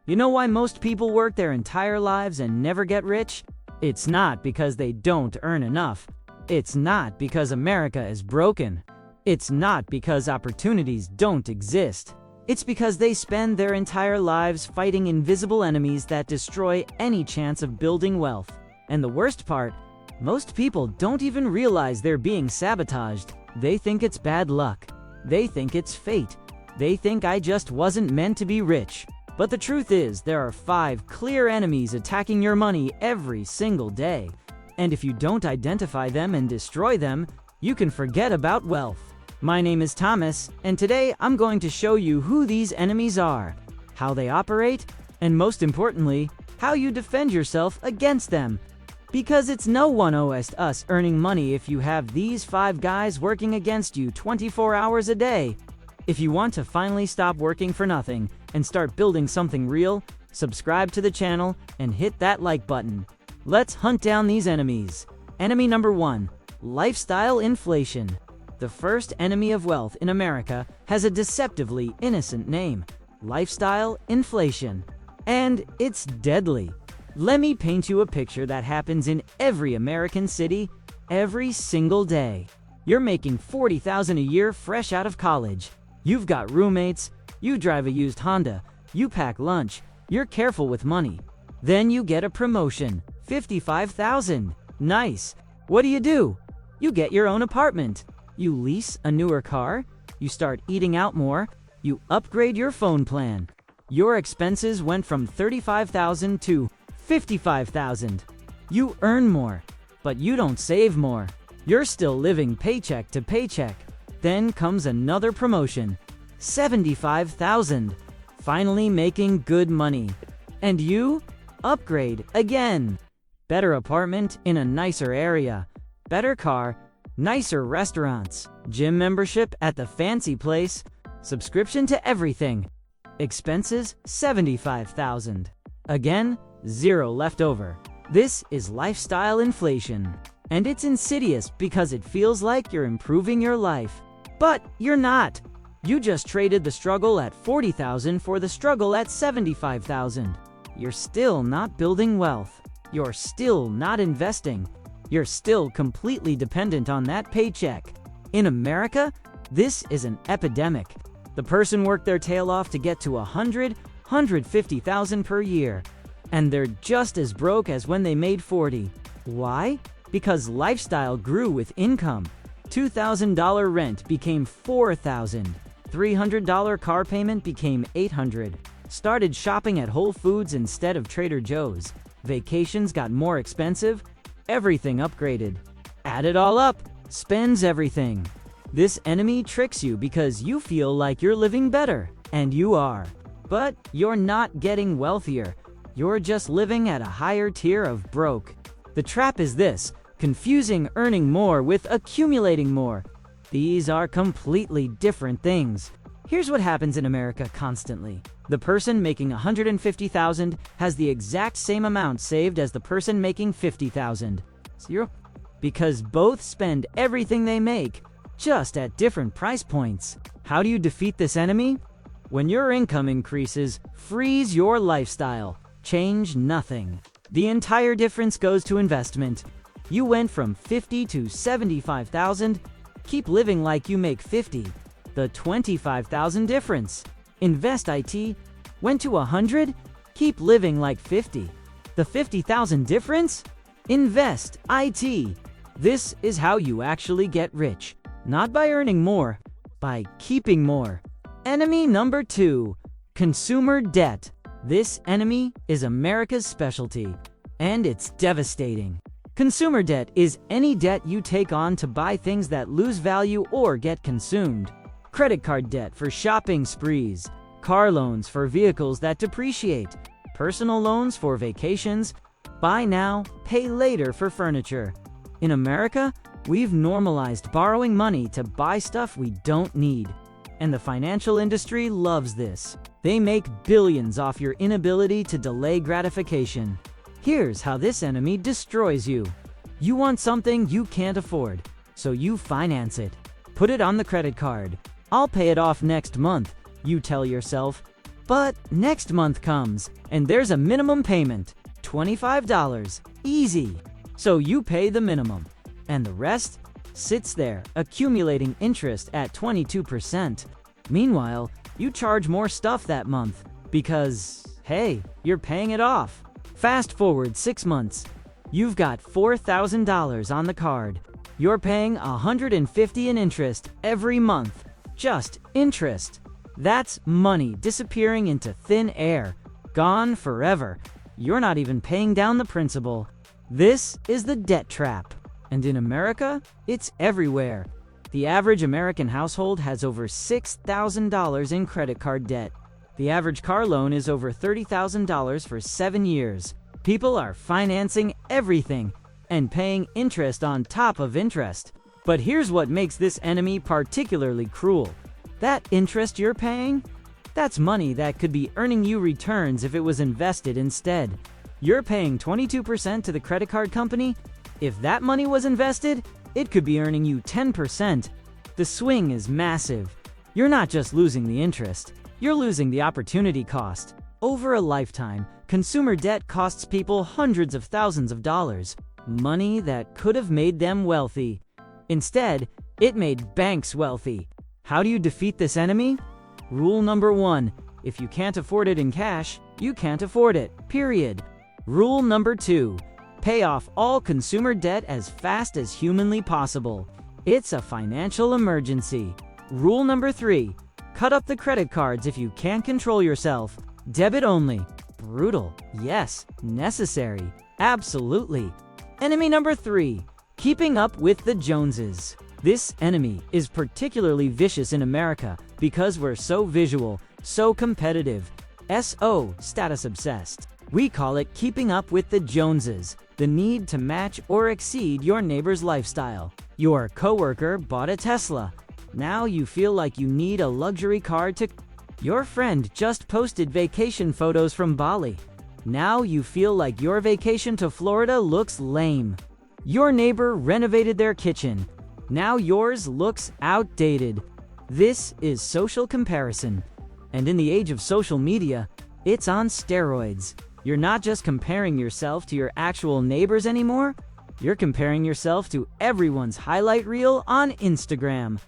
You know why most people work their entire lives and never get rich? It's not because they don't earn enough. It's not because America is broken. It's not because opportunities don't exist. It's because they spend their entire lives fighting invisible enemies that destroy any chance of building wealth. And the worst part, most people don't even realize they're being sabotaged. They think it's bad luck. They think it's fate. They think I just wasn't meant to be rich. But the truth is, there are 5 clear enemies attacking your money every single day. And if you don't identify them and destroy them, you can forget about wealth. My name is Thomas, and today I'm going to show you who these enemies are, how they operate, and most importantly, how you defend yourself against them. Because it's no one us earning money if you have these 5 guys working against you 24 hours a day. If you want to finally stop working for nothing and start building something real, subscribe to the channel and hit that like button. Let's hunt down these enemies. Enemy number 1, lifestyle inflation. The first enemy of wealth in America has a deceptively innocent name, lifestyle inflation. And it's deadly. Let me paint you a picture that happens in every American city, every single day. You're making $40,000 a year fresh out of college. You've got roommates, you drive a used Honda, you pack lunch, you're careful with money. Then you get a promotion, $55,000. Nice. What do? You get your own apartment. You lease a newer car, you start eating out more, you upgrade your phone plan. Your expenses went from $35,000 to $55,000. You earn more, but you don't save more. You're still living paycheck to paycheck. Then comes another promotion, $75,000. Finally making good money. And you upgrade again. Better apartment in a nicer area, better car, nicer restaurants, gym membership at the fancy place, subscription to everything. Expenses $75,000. Again, zero left over. This is lifestyle inflation. And it's insidious because it feels like you're improving your life. But you're not. You just traded the struggle at $40,000 for the struggle at $75,000. You're still not building wealth. You're still not investing. You're still completely dependent on that paycheck. In America, this is an epidemic. The person worked their tail off to get to $150,000 per year. And they're just as broke as when they made 40. Why? Because lifestyle grew with income. $2,000 rent became $4,000. $300 car payment became $800. Started shopping at Whole Foods instead of Trader Joe's. Vacations got more expensive. Everything upgraded. Add it all up, spends everything. This enemy tricks you because you feel like you're living better, and you are. But you're not getting wealthier. You're just living at a higher tier of broke. The trap is this, confusing earning more with accumulating more. These are completely different things. Here's what happens in America constantly. The person making $150,000 has the exact same amount saved as the person making $50,000. Zero. Because both spend everything they make, just at different price points. How do you defeat this enemy? When your income increases, freeze your lifestyle. Change nothing. The entire difference goes to investment. You went from $50,000 to $75,000. Keep living like you make $50,000. The $25,000 difference. Invest IT. Went to $100,000. Keep living like $50,000. The $50,000 difference? Invest IT. This is how you actually get rich. Not by earning more, by keeping more. Enemy number 2, consumer debt. This enemy is America's specialty, and it's devastating. Consumer debt is any debt you take on to buy things that lose value or get consumed. Credit card debt for shopping sprees, car loans for vehicles that depreciate, personal loans for vacations, buy now, pay later for furniture. In America, we've normalized borrowing money to buy stuff we don't need. And the financial industry loves this. They make billions off your inability to delay gratification. Here's how this enemy destroys you. You want something you can't afford, so you finance it. Put it on the credit card. I'll pay it off next month, you tell yourself. But next month comes, and there's a minimum payment, $25, easy. So you pay the minimum, and the rest sits there, accumulating interest at 22%. Meanwhile, you charge more stuff that month, because, hey, you're paying it off. Fast forward 6 months. You've got $4,000 on the card. You're paying $150 in interest every month. Just interest. That's money disappearing into thin air, gone forever. You're not even paying down the principal. This is the debt trap. And in America, it's everywhere. The average American household has over $6,000 in credit card debt. The average car loan is over $30,000 for 7 years. People are financing everything and paying interest on top of interest. But here's what makes this enemy particularly cruel. That interest you're paying? That's money that could be earning you returns if it was invested instead. You're paying 22% to the credit card company. If that money was invested, it could be earning you 10%. The swing is massive. You're not just losing the interest, you're losing the opportunity cost. Over a lifetime, consumer debt costs people hundreds of thousands of dollars, money that could have made them wealthy. Instead, it made banks wealthy. How do you defeat this enemy? Rule number 1, if you can't afford it in cash, you can't afford it, period. Rule number 2, pay off all consumer debt as fast as humanly possible. It's a financial emergency. Rule number 3, cut up the credit cards if you can't control yourself. Debit only. Brutal. Yes. Necessary. Absolutely. Enemy number 3, keeping up with the Joneses. This enemy is particularly vicious in America because we're so visual, so competitive, status obsessed. We call it keeping up with the Joneses, the need to match or exceed your neighbor's lifestyle. Your coworker bought a Tesla. Now you feel like you need a luxury car to... Your friend just posted vacation photos from Bali. Now you feel like your vacation to Florida looks lame. Your neighbor renovated their kitchen. Now yours looks outdated. This is social comparison. And in the age of social media, it's on steroids. You're not just comparing yourself to your actual neighbors anymore. You're comparing yourself to everyone's highlight reel on Instagram.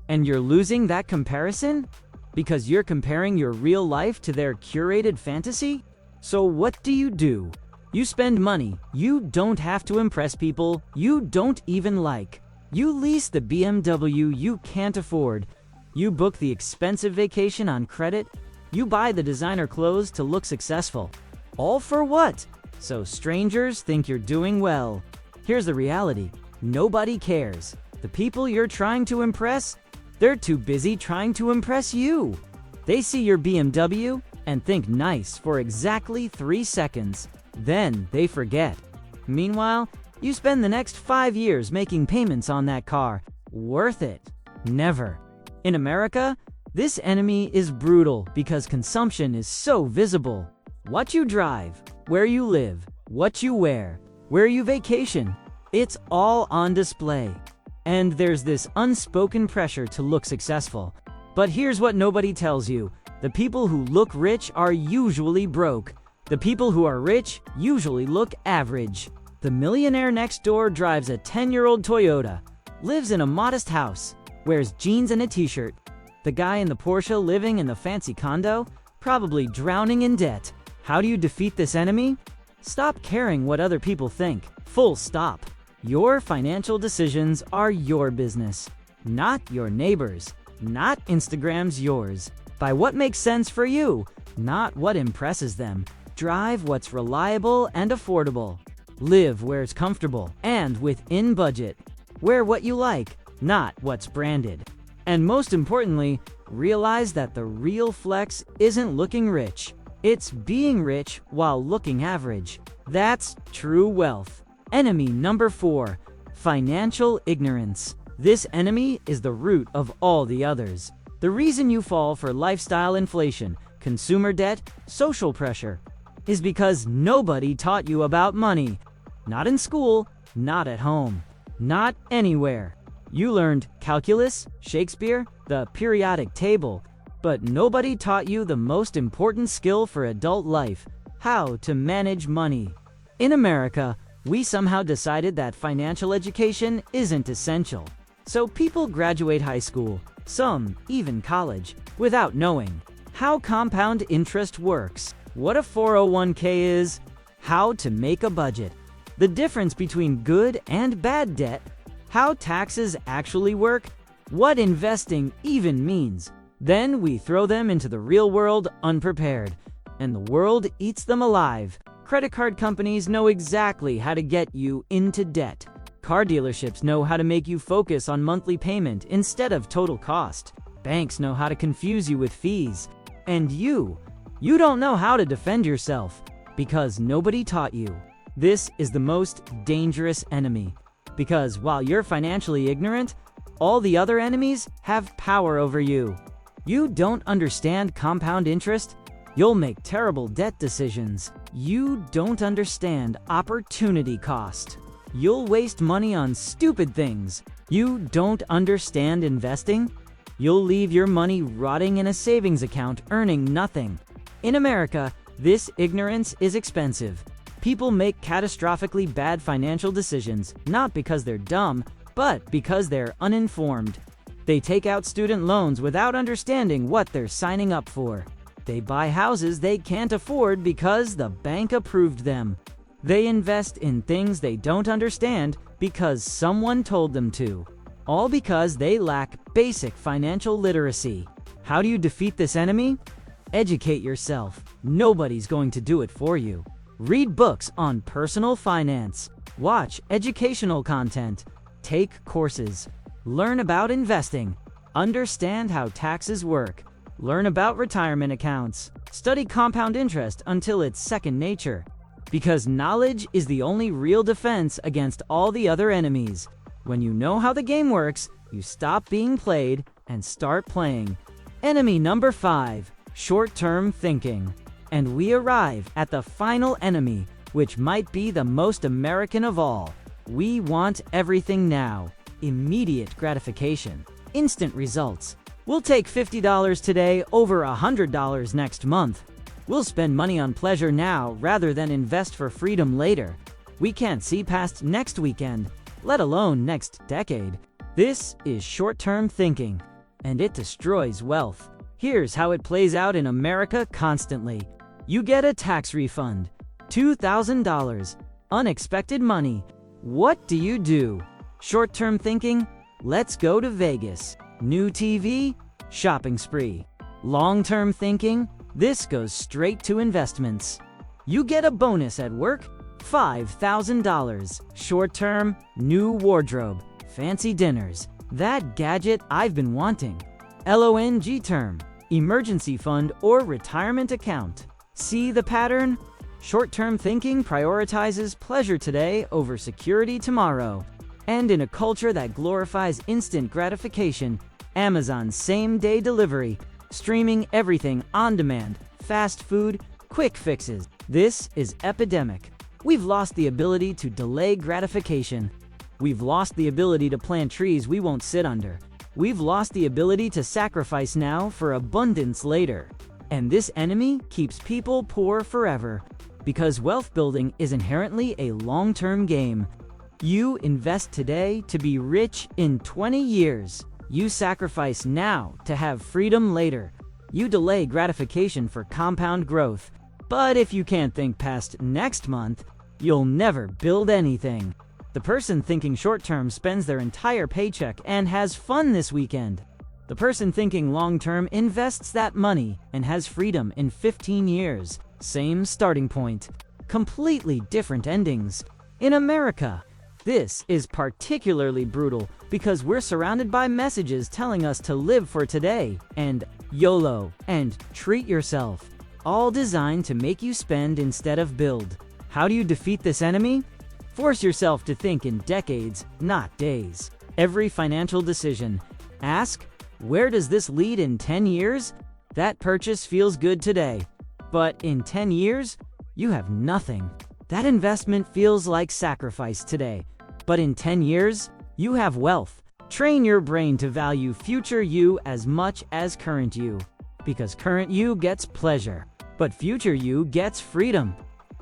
And you're losing that comparison because you're comparing your real life to their curated fantasy? So what do? You spend money you don't have to impress people you don't even like. You lease the BMW you can't afford. You book the expensive vacation on credit. You buy the designer clothes to look successful. All for what? So strangers think you're doing well. Here's the reality. Nobody cares. The people you're trying to impress, they're too busy trying to impress you. They see your BMW and think nice for exactly 3 seconds. Then they forget. Meanwhile, you spend the next 5 years making payments on that car. Worth it? Never. In America, this enemy is brutal because consumption is so visible. What you drive, where you live, what you wear, where you vacation, it's all on display. And there's this unspoken pressure to look successful. But here's what nobody tells you. The people who look rich are usually broke. The people who are rich usually look average. The millionaire next door drives a 10-year-old Toyota, lives in a modest house, wears jeans and a t-shirt. The guy in the Porsche living in the fancy condo, probably drowning in debt. How do you defeat this enemy? Stop caring what other people think. Full stop. Your financial decisions are your business, not your neighbor's, not Instagram's yours. By what makes sense for you, not what impresses them. Drive what's reliable and affordable. Live where it's comfortable and within budget. Wear what you like, not what's branded. And most importantly, realize that the real flex isn't looking rich. It's being rich while looking average. That's true wealth. Enemy number 4, financial ignorance. This enemy is the root of all the others. The reason you fall for lifestyle inflation, consumer debt, social pressure, is because nobody taught you about money. Not in school, not at home, not anywhere. You learned calculus, Shakespeare, the periodic table, But nobody taught you the most important skill for adult life: how to manage money. In America, we somehow decided that financial education isn't essential. So people graduate high school, some even college, without knowing how compound interest works, what a 401k is, how to make a budget, the difference between good and bad debt, how taxes actually work, what investing even means. Then we throw them into the real world unprepared, and the world eats them alive. Credit card companies know exactly how to get you into debt. Car dealerships know how to make you focus on monthly payment instead of total cost. Banks know how to confuse you with fees. And you don't know how to defend yourself because nobody taught you. This is the most dangerous enemy, because while you're financially ignorant, all the other enemies have power over you. You don't understand compound interest? You'll make terrible debt decisions. You don't understand opportunity cost. You'll waste money on stupid things. You don't understand investing? You'll leave your money rotting in a savings account earning nothing. In America, this ignorance is expensive. People make catastrophically bad financial decisions, not because they're dumb, but because they're uninformed. They take out student loans without understanding what they're signing up for. They buy houses they can't afford because the bank approved them. They invest in things they don't understand because someone told them to. All because they lack basic financial literacy. How do you defeat this enemy? Educate yourself. Nobody's going to do it for you. Read books on personal finance. Watch educational content. Take courses. Learn about investing. Understand how taxes work. Learn about retirement accounts. Study compound interest until it's second nature. Because knowledge is the only real defense against all the other enemies. When you know how the game works, you stop being played and start playing. Enemy number 5, short-term thinking. And we arrive at the final enemy, which might be the most American of all. We want everything now. Immediate gratification. Instant results. We'll take $50 today over $100 next month. We'll spend money on pleasure now rather than invest for freedom later. We can't see past next weekend, let alone next decade. This is short-term thinking, and it destroys wealth. Here's how it plays out in America constantly. You get a tax refund, $2,000, unexpected money. What do? Short-term thinking? Let's go to Vegas. New TV? Shopping spree. Long-term thinking? This goes straight to investments. You get a bonus at work? $5,000. Short-term? New wardrobe. Fancy dinners. That gadget I've been wanting. Long term? Emergency fund or retirement account. See the pattern? Short-term thinking prioritizes pleasure today over security tomorrow. And in a culture that glorifies instant gratification, Amazon's same-day delivery, streaming everything on demand, fast food, quick fixes. This is epidemic. We've lost the ability to delay gratification. We've lost the ability to plant trees we won't sit under. We've lost the ability to sacrifice now for abundance later. And this enemy keeps people poor forever, because wealth building is inherently a long-term game. You invest today to be rich in 20 years. You sacrifice now to have freedom later. You delay gratification for compound growth. But if you can't think past next month, you'll never build anything. The person thinking short-term spends their entire paycheck and has fun this weekend. The person thinking long-term invests that money and has freedom in 15 years. Same starting point. Completely different endings. In America, this is particularly brutal because we're surrounded by messages telling us to live for today and YOLO and treat yourself, all designed to make you spend instead of build. How do you defeat this enemy? Force yourself to think in decades, not days. Every financial decision. Ask, where does this lead in 10 years? That purchase feels good today, but in 10 years, you have nothing. That investment feels like sacrifice today, but in 10 years, you have wealth. Train your brain to value future you as much as current you. Because current you gets pleasure, but future you gets freedom.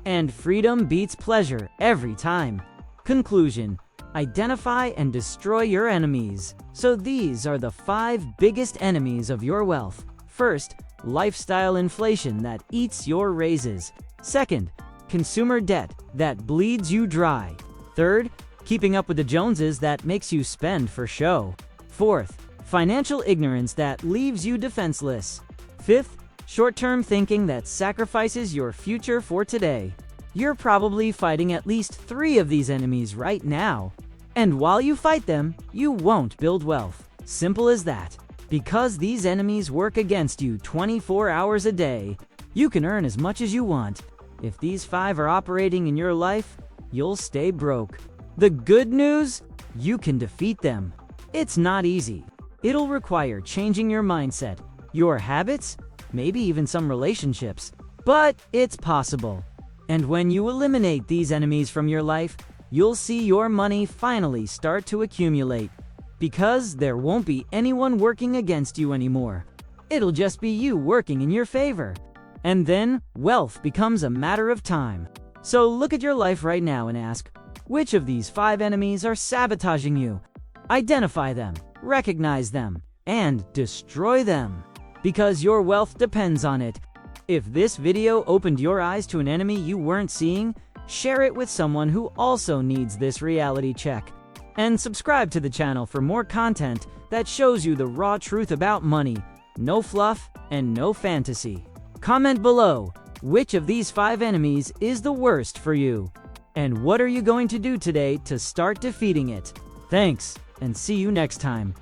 And freedom beats pleasure every time. Conclusion: identify and destroy your enemies. So these are the 5 biggest enemies of your wealth. First, lifestyle inflation that eats your raises. Second, consumer debt that bleeds you dry. Third, keeping up with the Joneses that makes you spend for show. Fourth, financial ignorance that leaves you defenseless. Fifth, short-term thinking that sacrifices your future for today. You're probably fighting at least 3 of these enemies right now. And while you fight them, you won't build wealth. Simple as that. Because these enemies work against you 24 hours a day, you can earn as much as you want. If these 5 are operating in your life, you'll stay broke. The good news? You can defeat them. It's not easy. It'll require changing your mindset, your habits, maybe even some relationships. But it's possible. And when you eliminate these enemies from your life, you'll see your money finally start to accumulate. Because there won't be anyone working against you anymore. It'll just be you working in your favor. And then, wealth becomes a matter of time. So look at your life right now and ask, which of these 5 enemies are sabotaging you? Identify them, recognize them, and destroy them. Because your wealth depends on it. If this video opened your eyes to an enemy you weren't seeing, share it with someone who also needs this reality check. And subscribe to the channel for more content that shows you the raw truth about money. No fluff and no fantasy. Comment below, which of these 5 enemies is the worst for you? And what are you going to do today to start defeating it? Thanks, and see you next time.